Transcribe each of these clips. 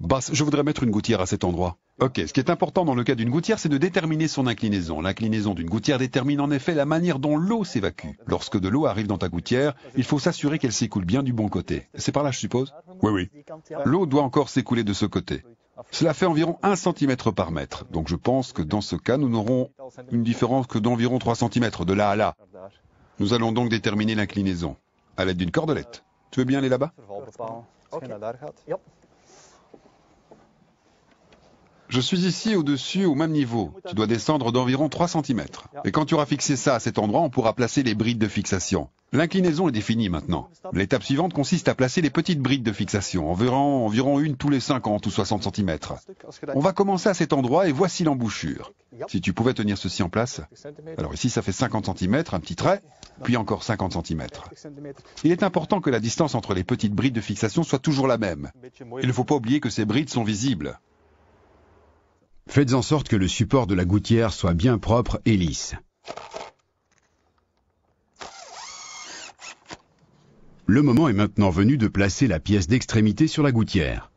Bas, je voudrais mettre une gouttière à cet endroit. Ok, ce qui est important dans le cas d'une gouttière, c'est de déterminer son inclinaison. L'inclinaison d'une gouttière détermine en effet la manière dont l'eau s'évacue. Lorsque de l'eau arrive dans ta gouttière, il faut s'assurer qu'elle s'écoule bien du bon côté. C'est par là, je suppose? Oui. L'eau doit encore s'écouler de ce côté. Cela fait environ 1 cm par mètre. Donc je pense que dans ce cas, nous n'aurons une différence que d'environ 3 cm, de là à là. Nous allons donc déterminer l'inclinaison à l'aide d'une cordelette. Tu veux bien aller là-bas? Je suis ici au-dessus, au même niveau. Tu dois descendre d'environ 3 cm. Et quand tu auras fixé ça à cet endroit, on pourra placer les brides de fixation. L'inclinaison est définie maintenant. L'étape suivante consiste à placer les petites brides de fixation, environ une tous les 50 ou 60 cm. On va commencer à cet endroit et voici l'embouchure. Si tu pouvais tenir ceci en place. Alors ici, ça fait 50 cm, un petit trait, puis encore 50 cm. Il est important que la distance entre les petites brides de fixation soit toujours la même. Il ne faut pas oublier que ces brides sont visibles. Faites en sorte que le support de la gouttière soit bien propre et lisse. Le moment est maintenant venu de placer la pièce d'extrémité sur la gouttière.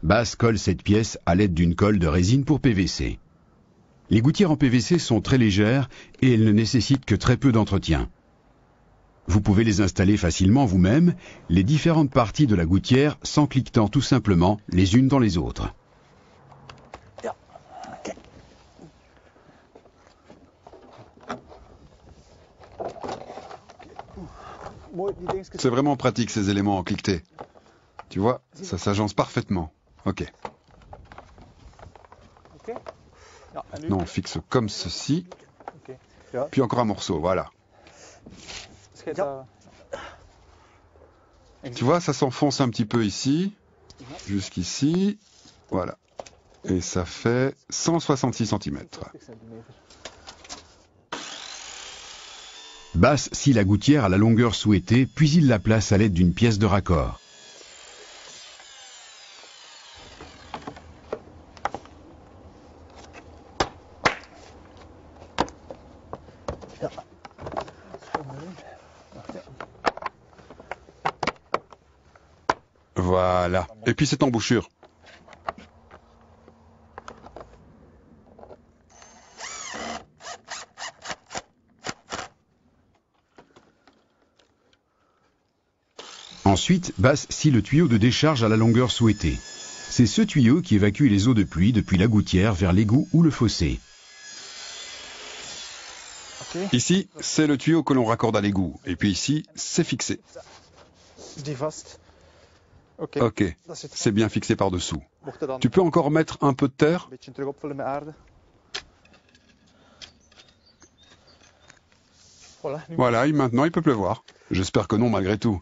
Bas colle cette pièce à l'aide d'une colle de résine pour PVC. Les gouttières en PVC sont très légères et elles ne nécessitent que très peu d'entretien. Vous pouvez les installer facilement vous-même, les différentes parties de la gouttière s'encliquetant tout simplement les unes dans les autres. C'est vraiment pratique ces éléments en cliqueté. Tu vois, ça s'agence parfaitement. Ok. Maintenant on fixe comme ceci. Puis encore un morceau, voilà. Tu vois, ça s'enfonce un petit peu ici, jusqu'ici. Voilà. Et ça fait 166 cm. Bas scie la gouttière à la longueur souhaitée, puis il la place à l'aide d'une pièce de raccord. Voilà. Et puis cette embouchure. Ensuite, Bas scie le tuyau de décharge à la longueur souhaitée. C'est ce tuyau qui évacue les eaux de pluie depuis la gouttière vers l'égout ou le fossé. Ici, c'est le tuyau que l'on raccorde à l'égout. Et puis ici, c'est fixé. Ok, c'est bien fixé par-dessous. Tu peux encore mettre un peu de terre? Voilà, maintenant il peut pleuvoir. J'espère que non malgré tout.